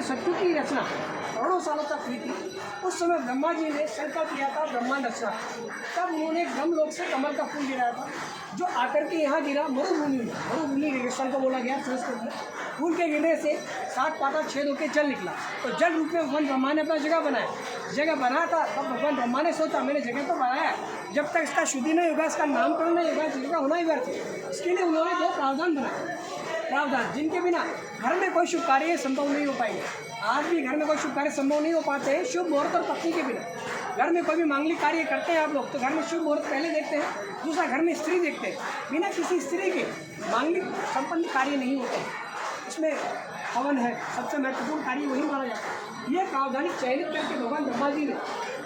समय सत्युग की रचना करोड़ों सालों तक हुई थी। उस समय ब्रह्मा जी ने संकल्प किया था ब्रह्मांड रचना। तब उन्होंने ब्रह्मलोक से कमल का फूल गिराया था, जो आकर के यहाँ गिरा मरुभूमि रेगिस्तान को बोला गया संस्कृत में। फूल के गिरने से 7 पाता छेद होकर जल निकला, तो जल रूप में भगवान ब्रह्मा ने अपना जगह बनाया था। तब भगवान ब्रह्मा ने सोचा मैंने जगह तो बनाया, जब तक इसका शुद्धि नहीं होगा, इसका नामकरण नहीं होगा, जगह का होना ही व्यर्थ है। इसके लिए उन्होंने 2 प्रावधान बनाए, जिनके बिना घर में कोई शुभ कार्य संभव नहीं हो पाएंगे। आज भी घर में कोई शुभ कार्य संभव नहीं हो पाते हैं शुभ मुहूर्त और पत्नी के बिना। घर में कोई भी मांगलिक कार्य करते हैं आप लोग, तो घर में शुभ मुहूर्त पहले देखते हैं, दूसरा घर में स्त्री देखते हैं। बिना किसी स्त्री के मांगलिक संपन्न कार्य नहीं होते। इसमें हवन है, सबसे महत्वपूर्ण कार्य वही माना जाता है। यह प्रावधानिक चयनित करके भगवान ब्रह्मा जी ने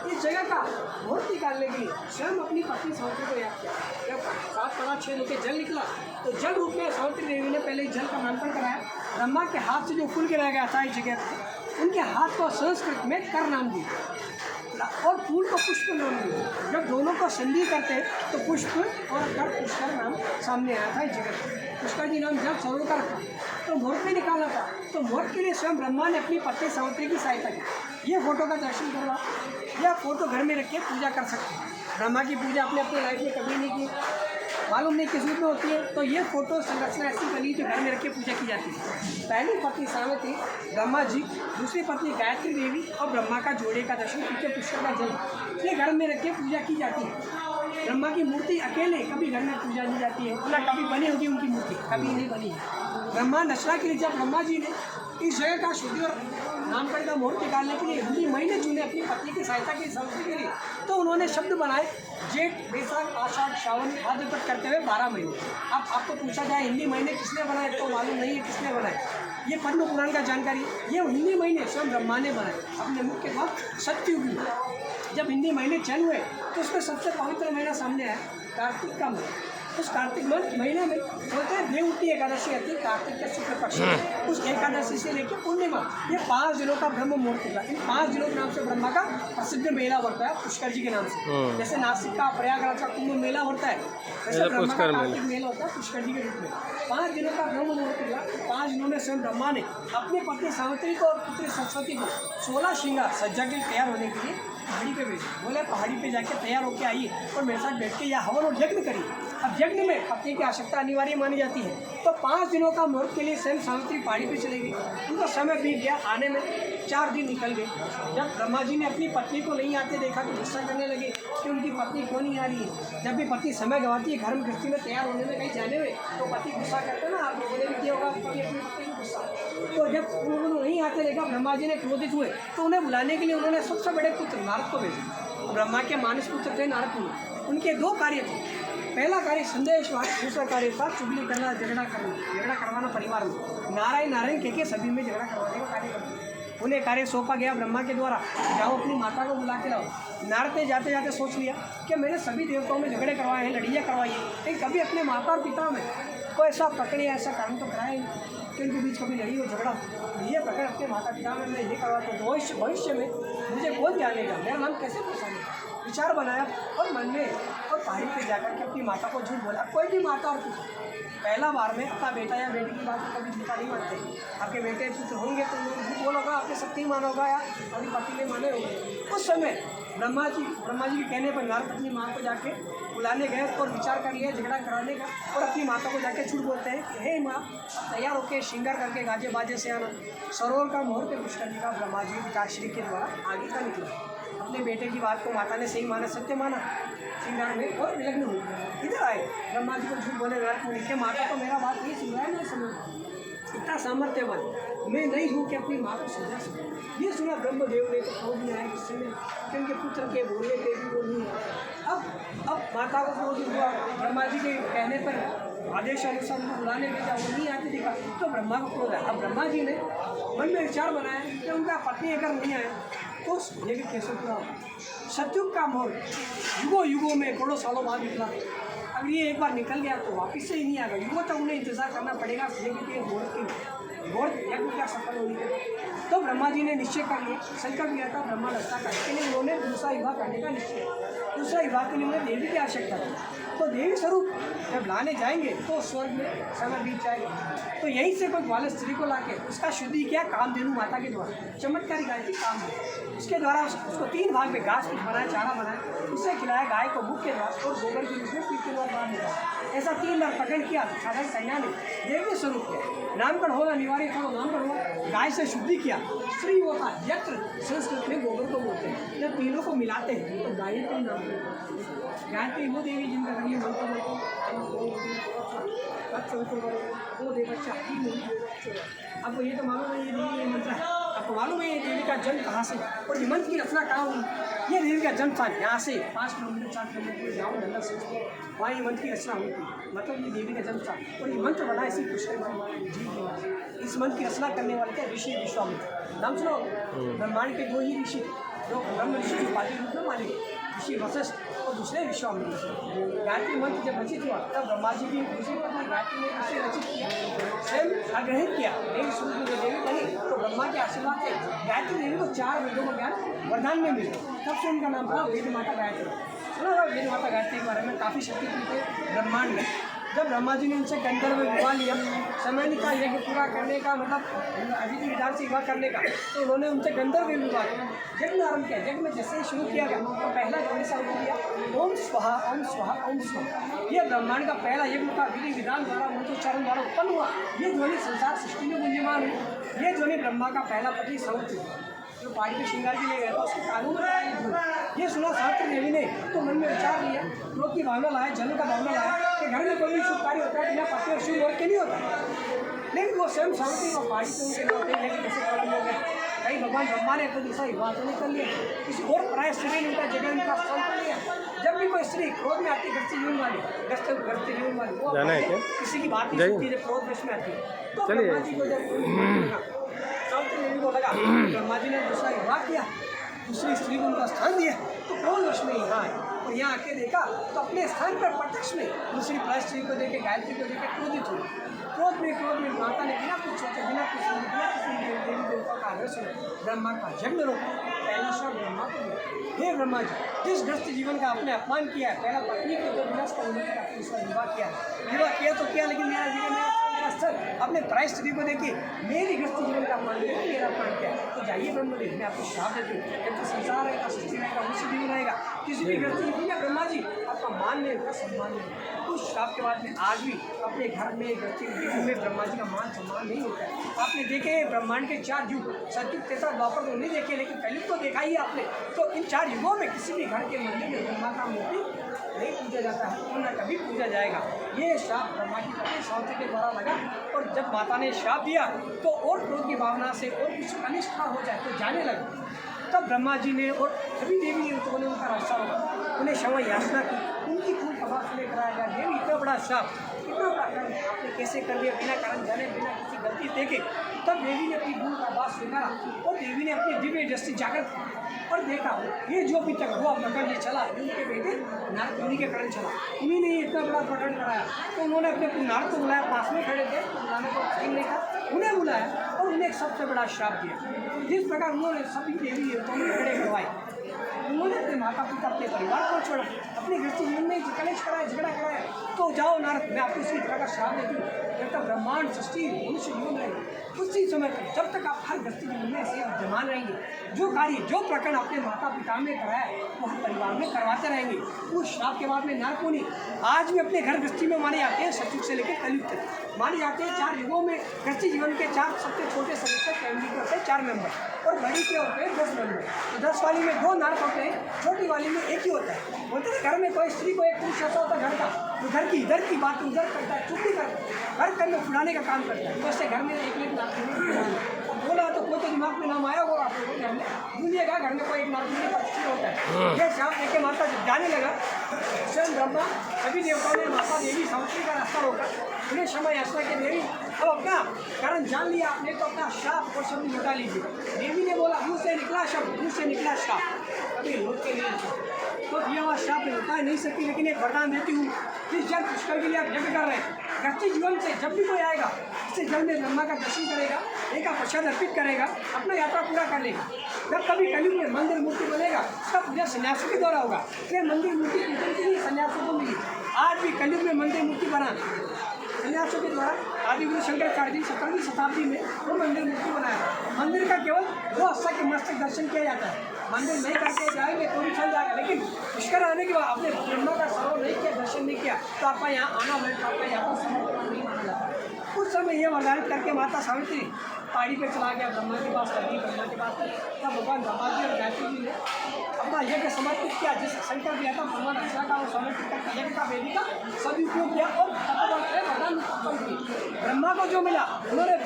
इस जगह का मुहूर्त निकालने के लिए स्वयं अपनी पत्नी सावित्री को याद किया। जब 7 पाता छेद होकर जल निकला, तो जल रूप में सावित्री देवी ने पहले जल का नामकरण कराया। ब्रह्मा के हाथ से जो फूल गिराया गया था इस जगह पर, उनके हाथ को संस्कृत में कर नाम दिया और फूल को पुष्प नाम दिया। जब दोनों को संधि करते तो पुष्प और कर पुष्कर नाम सामने आया था इस जगह पर। पुष्कर जी नाम जब सरोवर का रखा, तो मुहूर्त में निकालना था, तो मुहूर्त के लिए स्वयं ब्रह्मा ने अपनी पत्नी सावित्री की सहायता की। ये फोटो का दर्शन करवा, यह फोटो घर में रख के पूजा कर सकते हैं। ब्रह्मा की पूजा अपने अपनी लाइफ में कभी नहीं की, मालूम नहीं किस रूप में होती है। तो ये फोटो संरचना ऐसी बनी जो घर में रख के पूजा की जाती है। पहली पत्नी सावित्री, ब्रह्मा जी, दूसरी पत्नी गायत्री देवी और ब्रह्मा का जोड़े का दर्शन करके पुष्कर का जल, ये घर में रख के पूजा की जाती है। ब्रह्मा की मूर्ति अकेले कभी घर में पूजा नहीं जाती है, ना कभी बनी होगी उनकी मूर्ति, कभी नहीं बनी है। ब्रह्मांड रचना के लिए जब ब्रह्मा जी ने इस जगह का शुद्धि और नामकरण का मुहूर्त निकालने के लिए हिंदी महीने चुने अपनी पत्नी की सहायता की सावित्री के लिए, तो उन्होंने शब्द बनाए जेठ, बैसाख, आषाढ़, श्रावण, भाद्रपद करते हुए 12 महीने। अब आपको पूछा जाए हिंदी महीने किसने बनाए, तो मालूम नहीं है किसने बनाए। ये पद्म पुराण का जानकारी, ये हिंदी महीने स्वयं ब्रह्मा ने बनाए अपने मुख के बाद सत्युग में। जब हिंदी महीने चल हुए, तो उसमें सबसे पवित्र महीना सामने आया कार्तिक का महीना। उस कार्तिक महीने में बोलते हैं देवउठी एकादशी आती है कार्तिक के शुक्ल पक्ष में। उस एकादशी से लेकर पूर्णिमा, ये 5 दिनों का ब्रह्म मुहूर्त होगा। इन 5 दिनों के नाम से ब्रह्मा का प्रसिद्ध मेला होता है पुष्कर जी के नाम से। जैसे नासिक का प्रयागराज का कुंभ मेला होता है, वैसे ब्रह्मा का कार्तिक मेला होता है पुष्कर जी के रूप में। 5 दिनों का ब्रह्म मुहूर्त होगा। 5 दिनों में स्वयं ब्रह्मा ने अपनी पत्नी सावित्री को और पुत्री सरस्वती को 16 श्रृंगार सज्जा के तैयार होने के लिए पहाड़ी पे भेजा। बोले पहाड़ी पे जाके तैयार होके आइए और मेरे साथ बैठ के या हवन और यज्ञ करिए। अब यज्ञ में पत्नी की आवश्यकता अनिवार्य मानी जाती है, तो 5 दिनों का मुहूर्त के लिए स्वयं सावित्री पहाड़ी पे चले गई। उनका समय बीत गया, आने में 4 दिन निकल गए। जब ब्रह्मा जी ने अपनी पत्नी को नहीं आते देखा तो गुस्सा करने लगे कि उनकी पत्नी क्यों नहीं आ रही है। जब भी पत्नी समय गंवाती है घर में गृहस्थी में तैयार होने में कहीं जाने में, तो पति गुस्सा करते हैं ना, आप लोगों ने भी किया होगा कभी अपनी पत्नी को गुस्सा। तो जब उन्होंने नहीं आते देखा, ब्रह्मा जी ने क्रोधित हुए, तो उन्हें बुलाने के लिए उन्होंने सबसे बड़े पुत्र नारद को भेजा। ब्रह्मा के मानस पुत्र थे नारद मुनि। उनके 2 कार्य थे। पहला कार्य संदेश, दूसरा कार्य था चुगली करना, झगड़ा करवाना परिवार में। नारायण के सभी में झगड़ा करवाने का कार्य करते। उन्हें कार्य सौंपा गया ब्रह्मा के द्वारा, जाओ अपनी माता को बुला के लाओ। नारद ने जाते जाते सोच लिया कि मैंने सभी देवताओं में झगड़े करवाए हैं, लड़ियाँ करवाई हैं, लेकिन कभी अपने माता और पिता में कोई ऐसा पकड़े, ऐसा कारण तो कराए कि उनके बीच कभी लड़ी हो, झगड़ा। ये प्रकरण अपने माता पिता में मैं ये करवाता हूँ, भविष्य में मुझे कौन जानेगा, मेरा नाम कैसे पहचानेगा। विचार बनाया और मन में और पहाड़ी पे जाकर के अपनी माता को झूठ बोला। कोई भी माता और पिता पहला बार में अपना बेटा या बेटी की बात कभी झूठा नहीं मानते। आपके बेटे पुत्र होंगे तो झूठ बोलोगा, आपके शक्ति मानोगा या अभी पति ने माने होंगे। उस समय ब्रह्मा जी के कहने पर नारद अपनी माँ को जाके बुलाने गए और विचार कर लिया झगड़ा कराने का, और अपनी माता को जाके झूठ बोलते हैं कि हे माँ, तैयार होकर श्रृंगार करके गाजे बाजे से आना। सरोवर का मुहूर्त पुष्कर जी का ब्रह्मा जी पिताश्री के द्वारा आगे का निकला। अपने बेटे की बात को माता ने सही माना, सत्य माना, श्रृंगार में और विलग्न हुई। इधर आए ब्रह्मा जी को झूठ बोले नारद मुनि के, माता तो मेरा बात नहीं सुन रहा है, नहीं समझ इतना सामर्थ्यवान मैं नहीं हूँ कि अपनी माँ को समझा सकूँ। ये सुना ब्रह्मदेव ने तो क्रोध में आया गुस्से में कि उनके पुत्र के बोलने पे भी वो नहीं है। अब माता को क्रोध हुआ, ब्रह्मा जी के कहने पर आदेश अनुसार उनको बुलाने भेजा, वो नहीं आते देखा तो ब्रह्मा को क्रोध आया। अब ब्रह्मा जी ने मन में विचार बनाया कि उनका पत्नी अगर नहीं आया तो यज्ञ कैसे पूरा होगा। सतयुग का मुहूर्त युगों में करोड़ों सालों बाद निकला। अगर ये एक बार निकल गया तो वापस से ही नहीं आएगा, युगों तक उन्हें इंतजार करना पड़ेगा यज्ञ के यज्ञ क्या सफल होने के। तो ब्रह्मा जी ने निश्चय कर लिया, संकल्प लिया था ब्रह्मा रचना करने के लिए उन्होंने दूसरा विवाह करने का निश्चय। दूसरा विवाह के लिए उन्हें देवी की आवश्यकता थी, तो देवी स्वरूप जब लाने जाएंगे तो स्वर्ग में समय बीत जाएगा। तो यहीं से कोई ग्वालियर स्त्री को लाके उसका शुद्धि किया कामधेनु माता के द्वारा, चमत्कारी गाय थी कामधेनु। उसके द्वारा उसको 3 भाग में घास कुछ बनाया, चारा बनाया, उसे खिलाया गाय को मुख के द्वारा और गोबर के रूप में पीठ के द्वारा निकाला। ऐसा 3 बार प्रकट किया। साधारण कन्या ने देवी स्वरूप किया, नामकरण होना अनिवार्य था, नामकरण हुआ, गाय से शुद्धि किया। स्त्री वो था, यत्र संस्कृत में गोबर को बोलते हैं। जब तीनों को मिलाते हैं तो गायत्री नाम गायत्री वो देवी जिनका कभी मंत्र वो देव बच्चा। आपको ये तो मालूम है ये देवी ये मंत्र है, आपको मालूम है ये देवी का जन्म कहाँ से और ये मंत्र की रचना कहाँ हुई। ये देवी का जन्म था यहाँ से 5 किलोमीटर 4 किलोमीटर जाओ नंदा से, वहाँ ये मंत्र की रचना हुई थी। मतलब ये देवी का जन्म था और ये मंत्र बना इसी पुष्कर जी। इस मंत्र की रचना करने वाले थे ऋषि विश्वामित्र। नाम सुनो, ब्रह्मांड के 2 ही ऋषि जो ब्रह्म ऋषि की उपाधि रूप में माने गए, ऋषि वशिष्ठ और दूसरे विश्वामित्र। गायत्री मंत्र जब रचित हुआ तब ब्रह्मा जी की दूसरी पत्नी गायत्री ने इसे रचित किया, स्वयं आग्रहित किया। देवी स्वरूप में देवी बनी तो ब्रह्मा के आशीर्वाद से गायत्री देवी को 4 वेदों का ज्ञान वरदान में मिला। तब से उनका नाम था वेद माता गायत्री। सुना वेद माता गायत्री के बारे में काफ़ी शक्तिपीठ थे ब्रह्मांड में। जब ब्रह्मा जी ने उनसे गंधर्व विवाह लिया, समय निकाल यज्ञ पूरा करने का, मतलब अतिथि विधान से विवाह करने का, तो उन्होंने उनसे गंधर्व विवाह किया, यज्ञ आरंभ किया। यज्ञ में जैसे ही शुरू किया गया तो पहला यज्ञ से आरंभ किया ओम स्वाहा ओम स्वाहा ओम स्वाहा। यह ब्रह्मांड का पहला यज्ञ का विधि विधान द्वारा मंत्रोच्चारण द्वारा उत्पन्न हुआ। ये ध्वनि संसार सृष्टि में गुंजमान है। ये ध्वनि ब्रह्मा का पहला पति सौंत जो पहाड़ी पे श्रृंगार के लिए गया था उसके कानून में ये सुना सावित्री देवी ने तो मन में विचार लिया, क्रोध की भावना लाया, जलन का भावना लाया कि घर में कोई भी शुभ कार्य होता है बिना पति और शुभ और के नहीं होता। लेकिन वो स्वयं सावित्री को पहाड़ी पे उनके होते हैं लेकिन कैसे कलम हो गए। कहीं भगवान ब्रह्मा ने अपने दूसरा विवाह तो नहीं कर लिया, किसी और पराय स्त्री ने उनका जगह उनका स्थान कर लिया। जब भी कोई स्त्री क्रोध में आती है, घर से जीवन वाली वो किसी की बात नहीं सुनती है, क्रोध वश में आती है। तो ब्रह्मा जी को जब सावित्री देवी को लगा ब्रह्मा जी ने दूसरा विवाह किया, दूसरी स्त्री को उनका स्थान दिया, तो क्रोध वश में यहाँ आए और यहाँ आके देखा तो अपने स्थान पर प्रत्यक्ष में दूसरी प्राय स्त्री को देखे, गायत्री को देखे क्रोधित हुई। क्रोध में माता ने बिना कुछ सोचे, बिना किसी देवी देवता का आदर्श ब्रह्मा का जन्म रोका। पहला श्राप ब्रह्मा को दिया, हे ब्रह्मा जी, जिस ग्रस्त जीवन का आपने अपमान किया है, पहला पत्नी के जो विनाश का उन्होंने आपने दूसरा विवाह किया तो किया, लेकिन मेरा जीवन में स्तर अपने प्राय स्त्री को देखिए, मेरी ग्रस्त जीवन का अपमान किया, मेरा अपमान किया। तो जाइए ब्रह्मदेव, मैं आपको श्राप देती हूँ, जब तो संसार रहेगा, सृष्टि रहेगा, मनुष्य जीवन रहेगा, किसी भी ग्रस्त जीवन या ब्रह्मा जी आपका मान नहीं होगा, सम्मान नहीं होगा। उस श्राप के बाद में आज भी अपने घर में गृहस्थी जीवन में ब्रह्मा जी का मान सम्मान नहीं होता है। आपने देखे ब्रह्मांड के 4 युग, सतयुग, त्रेता, द्वापर तो नहीं देखे, लेकिन कलयुग तो देखा ही आपने। तो इन 4 युगों में किसी भी घर के मंदिर में ब्रह्मा का मूर्ति नहीं पूजा जाता है और न कभी पूजा जाएगा। ये श्राप ब्रह्मा की पत्नी सावित्री के द्वारा लगा और जब माता ने श्राप दिया तो और क्रोध की भावना से और कुछ अनिष्ठा हो जाए तो जाने लगा। तब ब्रह्मा जी ने और सभी देवी देवताओं ने उनका रास्ता रोका, उन्हें क्षमा याचना की, उनकी फूल कबाब से लेकर आया गया। देवी इतना बड़ा श्राप, इतना बड़ा कर्म आपने कैसे कर दिया बिना कारण जाने, बिना किसी गलती देखे। तब देवी ने अपनी भूल का बात स्वीकारा और देवी ने अपनी दिव्य दृष्टि जागृत और देखा ये जो भी तक हुआ प्रकरण ये चला, उनके बेटे नारद मुनि के कारण चला। उन्हीं ने इतना बड़ा प्रकरण कराया तो उन्होंने अपने नारद को बुलाया, पास में खड़े थे, बुलाने को टाइम नहीं था, उन्हें बुलाया और उन्हें एक सबसे बड़ा श्राप दिया। जिस प्रकार उन्होंने सभी देवी देवताओं में खड़े करवाए, उन्होंने अपने माता पिता, अपने परिवार को छोड़ा, अपने गृहस्थी जीवन में कलेश कराया, झगड़ा कराया, तो जाओ नारद, मैं आपको इसी तरह का श्राप देती हूँ, जब तक ब्रह्मांड सृष्टि मनुष्य जीवन रहेगा उसी समय तक, जब तक आप हर गृहस्थी जीवन में ऐसे विद्यमान रहेंगे, जो कार्य जो प्रकरण अपने माता पिता में कराया वो हर परिवार में करवाते रहेंगे। उस श्राप के बाद में नारद मुनि आज भी अपने घर गृहस्थी में माने जाते हैं, सतयुग से लेकर कलयुग तक माने जाते हैं। 4 युगों में गृहस्थी जीवन के 4 सबसे छोटे सदस्य फैमिली के होते हैं 4 मेंबर और बड़ी के होते हैं 10 मेंबर। तो 10 वाली में 2 नारद होते हैं, छोटी वाली में 1 ही होता है। बोलते हैं घर में कोई स्त्री को एक पुरुष ऐसा होता है घर का, तो घर की इधर की बात उधर करता है, चुप नहीं करता, घर में फुलाने का काम करता है। तो ऐसे घर में एक बोला तो कोई तो दिमाग में नाम आया होगा आपको, घर में दुनिया का घर में कोई एक नारद पक्षी होता है। ये श्राप लेके माता जाने लगा, स्वयं ब्रह्मा सभी देवताओं ने माता देवी सावित्री का रास्ता रोका, उन्हें क्षमा याचना के देवी अब अपना कारण जान लिया आपने तो अपना श्राप और शब्द लौटा लीजिए। देवी ने बोला मुँह से निकला शब्द, मुँह से निकला श्राप, कभी लौट के नहीं तो दिया हुआ श्राप लौटा नहीं सकती। लेकिन एक वरदान देती हूँ, जिस जल पुष्कर के लिए आप यज्ञ कर रहे हैं, गृहस्थी जीवन से जब भी कोई आएगा इससे जल में ब्रह्मा का दर्शन करेगा, एक प्रसाद अर्पित करेगा, अपना यात्रा पूरा कर लेगा। जब कभी कलयुग में मंदिर मूर्ति बनेगा उसका पूजा सन्यासी के द्वारा होगा, इसलिए मंदिर मूर्ति पूजन के लिए सन्यासियों को मिली। आज भी कलयुग में मंदिर मूर्ति बना सन्यासियों के द्वारा आदिगुरु शंकराचार्य जी 17वीं शताब्दी में वो मंदिर मूर्ति बनाया। मंदिर का केवल 2 अवस्था के मस्तक दर्शन किया जाता है। मंदिर नहीं करके जाएंगे तो भी चल जाएगा, लेकिन पुष्कर आने के बाद आपने ब्रह्मा का सरोवर नहीं किया, दर्शन नहीं किया, तो आपका यहाँ आना बैठ आपका यहाँ पर समर्पण नहीं माना जाता। उस समय ये वरदान करके माता सावित्री पहाड़ी पे चला गया ब्रह्मा के पास, करती ब्रह्मा के पास। तब भगवान ब्रह्मा जी और गायत्री जी ने अपना यज्ञ समर्पित किया, जिस संकल्प दिया था भगवान रक्षा का वो समर्पित करके यज्ञ का वेदी का सदुपयोग किया और वरदान उत्पन्न किए। ब्रह्मा को जो मिला उन्होंने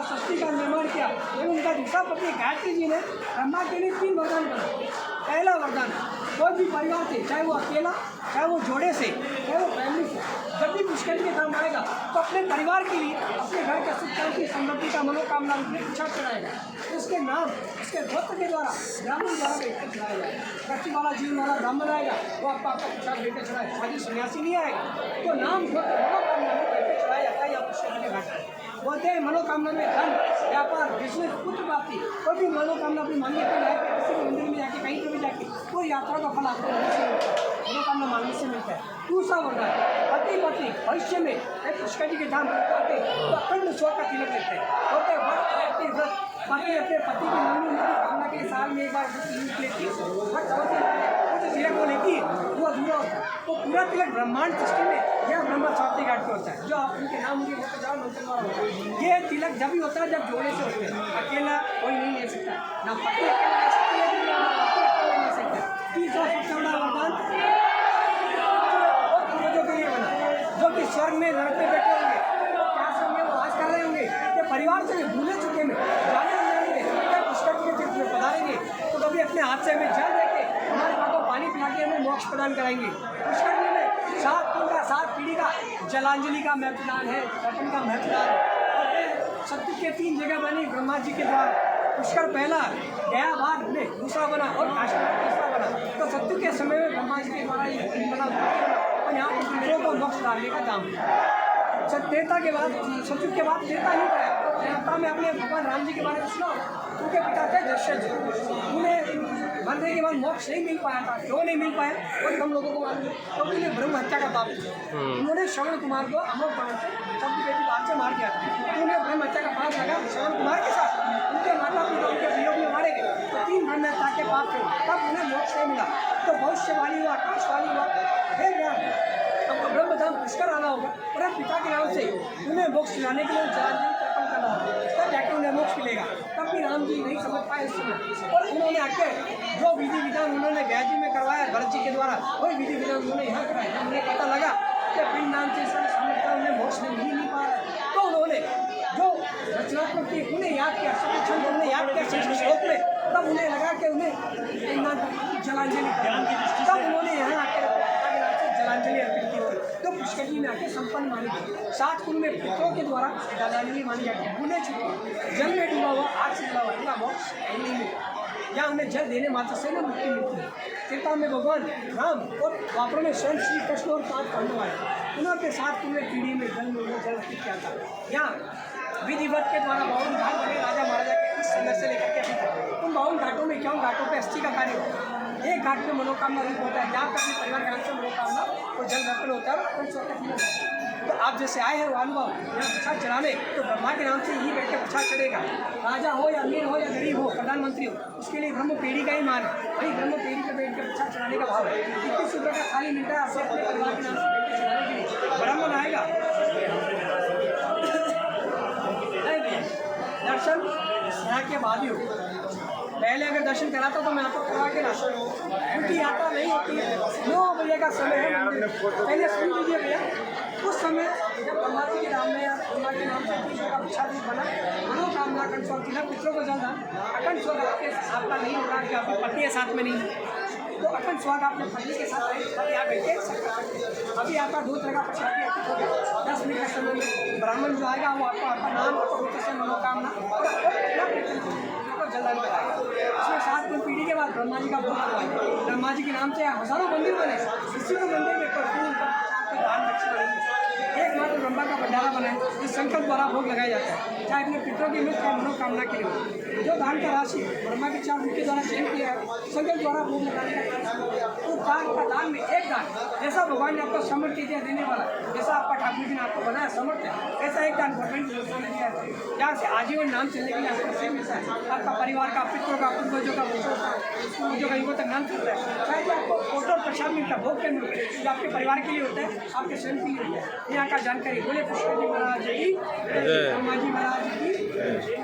सृष्टि का निर्माण किया, लेकिन उनका दूसरा पत्नी गायत्री जी ने ब्रह्मा के लिए 3 वरदान बनाए। पहला वरदान, कोई भी परिवार से, चाहे वो अकेला, चाहे वो जोड़े से, चाहे वो फैमिली से, जब भी मुश्किल के काम आएगा तो अपने परिवार के लिए, अपने घर के सुख शांति समृद्धि का मनोकामना रूप में इच्छा चढ़ाएगा। उसके नाम, उसके गोत्र के द्वारा ब्राह्मण द्वारा बेटा चढ़ाया जाएगा। रक्ति वाला जीवन वाला ब्राह्मण आएगा, वो आपका प्रचार बेटा चढ़ाएगा। शादी सन्यासी नहीं आएगा, तो नाम गोत्र मनोकामना में बेटे चढ़ाया जाता है। या पुष्कर के घाट बोलते हैं मनोकामना में धन, व्यापार, बिजनेस, पुत्र प्राप्ति, कोई भी मनोकामना अपनी मांगी तो जाके किसी भी मंदिर में जाके कहीं पर भी जाके कोई यात्रा का फल आपको मनोकामना मांगने से मिलता है। दूसरा वरदान, पति पत्नी भविष्य में पुष्कर जी के धाम आते तो अखंड स्वर का तिलक लेते हैं। बोलते व्रत पति अपने पति की मंगनी कामना के लिए साल में एक बार तिलक लेती है, तिलक वो लेती है, वो अधूरा होता है। तो पूरा तिलक ब्रह्मांड सृष्टि में यह ब्रह्मा सावित्री घाट पे होता है, जो आप उनके नाम मुझे जाओ होता है। ये तिलक जब भी होता है जब जोड़े से होते हैं, अकेला कोई नहीं ले सकता, ना पति अकेला ले सकता है, ना पति अकेला ले सकता है। तीसरा सबसे बड़ा वरदान पूर्वजों के लिए बना, जो कि स्वर्ग में लड़के बैठे होंगे, क्या स्वर्ग में वो आज कर रहे होंगे, ये परिवार से भूले चुके में जाने पुष्कर के तीर्थ में पधारेंगे तो कभी अपने हाथ से हमें जल देके हमारे हाथों पानी पिला के हमें मोक्ष प्रदान कराएंगे। पुष्कर में 7 कुल का 7 पीढ़ी का जलांजलि का महत्वदान है, तर्पण का महत्वदान है। सत्य के 3 जगह बनी ब्रह्मा जी के द्वारा। पुष्कर पहला, गया बाद में दूसरा बना और काशी में तीसरा बना। तो सत्य के समय में ब्रह्मा जी के द्वारा ये बना और यहाँ पर पितरों को मोक्ष डालने का काम है। त्रेता के बाद, सतयुग के बाद त्रेता नहीं पाया। त्रेता में अपने भगवान राम जी के बारे में सुना, उनके पिता थे दशरथ जी, उन्हें मरने के बाद मोक्ष नहीं मिल पाया था। क्यों नहीं मिल पाया और हम लोगों को मालूम है, क्योंकि उन्हें ब्रह्म हत्या का पाप किया। उन्होंने श्रवण कुमार को अमर बाण से सबकी बेटी बात से मार दिया था। तो उन्हें ब्रह्म हत्या का पाप लगा श्रवण कुमार के साथ, उनके माता पिता उनके वियोग में मारे गए। तो 3 ब्रह्म हत्या के पाप थे, तब उन्हें मोक्ष नहीं मिला। तो भविष्यवाणी हुआ, आकाशवाणी हुआ, हे ज्ञान आपको ब्रह्म धाम पुष्कर आना होगा और अब पिता के नाम से उन्हें मोक्ष दिलाने के लिए जलांजलि तर्पण करना होगा, तब जाके उन्हें मोक्ष मिलेगा। तब भी राम जी नहीं समझ पाए उस समय, और उन्होंने आके जो विधि विधान उन्होंने व्याजी में करवाया भरत जी के द्वारा, वही विधि विधान उन्होंने यहाँ कराया। जब उन्हें पता लगा कि पिंड नाम से समझता उन्हें मोक्ष नहीं पा रहा, तो उन्होंने जो रचनात्मक थी उन्हें याद किया, छंद उन्हें याद किया संस्कृत श्लोक में, तब उन्हें लगा कि उन्हें जलांजलि, तब उन्होंने यहाँ आकर जलांजलि अर्पित की थी। तो पुष्कर जी में आके संपन्न मानी गई। 7 कुल में पितरों के द्वारा जलांजलि मानी जाती है। भूले चुके, जल में डूबा हुआ, आग से डूबा हुआ, इनका मोक्ष नहीं मिलता। या उन्हें जल देने मात्र से न मुक्ति मिलती है। त्रेता में भगवान राम और द्वापर में स्वयं श्री कृष्ण और 5 पांडव आए, उन्होंने 7 कुल में पीढ़ी में जल अर्पित किया था। यहाँ विधिवत के द्वारा 52 घाट बने राजा महाराजा के इस संघर्ष से लेकर के अभी तक। उन 52 घाटों में क्या, घाटों पर अस्थि का कार्य होता है। एक घाट में मनोकामना रूप होता है, जहाँ पर अपने परिवार के नाम से मनोकामना वो जल अर्पण होता है। तो आप जैसे आए हैं वो अनुभव यहाँ प्रसाद चढ़ाने, तो ब्रह्मा के नाम से ही बैठ के प्रसाद चढ़ेगा। राजा हो या अमीर हो या गरीब हो, प्रधानमंत्री हो, उसके लिए ब्रह्म पेड़ी का ही मान है। वही ब्रह्म पेड़ी पर बैठ के प्रसाद चढ़ाने का भाव है। 21 रुपये का थाली मिलता है आपको अपने परिवार के नाम से बैठ के चढ़ाने के लिए। ब्राह्मण आएगा, दर्शन यहाँ के बाद ही हो। पहले अगर दर्शन कराता तो मैं आपको करवा के लाता, क्योंकि यात्रा नहीं होती है। 9 बजे का समय है मंदिर, पहले सुन लीजिए भैया। उस समय जब ब्रह्मा जी के नाम में या ब्रह्मा के नाम से कृष्ण का प्रसाद बना, मनोकामना अखंड स्वर्ग तिलक, पितरों को जल दान, अखंड स्वर्ग आपका नहीं होगा कि आपकी पत्नी है साथ में नहीं, तो अखंड स्वर्ग आपने पत्नी के साथ रहे, तब यहाँ बैठ के अभी आपका 2 तरह का प्रसाद हो गया। 10 मिनट का समय में ब्राह्मण जो आएगा वो आपको आपका नाम, आपका मनोकामना जलदान कराएगा। इसमें 7 कुल पीढ़ी के बाद ब्रह्मा जी का भोग करवाएगा। ब्रह्मा जी के नाम से हजारों मंदिर बने, किसी भी मंदिर में कर्पूर दान दक्षिणा नहीं, एकमात्र ब्रह्मा का भंडारा बना है, इस संकल्प द्वारा भोग लगाया जाता है, चाहे अपने पितरों के लिए, चाहे मनोकामना के लिए। जो दान का राशि ब्रह्मा के 4 मुख के द्वारा चयन किया है, संकल्प द्वारा भोग लगाने का कार्य शुरू किया। तो 4 का दान में एक दान, जैसा भगवान ने आपको समर्थ दिया देने वाला, जैसा आपका ठाकुर जी ने आपको बनाया समर्थ है, ऐसा एक दान गवर्नमेंट की व्यवस्था ने दिया है, जहाँ से आजीवन नाम चलने के लिए आपको सेम मिलता है। आपका परिवार का, पितरों का, पूर्वजों का, वंशों का, पूर्वजों का युगों तक नाम चलता है। चाहे जो आपको फोटो प्रसाद मिलता है भोग के रूप में, जो आपके परिवार के लिए होता है, आपके स्वयं के लिए होता है। यहाँ का जानकारी बोले पुष्कर जी महाराज की, ब्रह्मा जी महाराज की।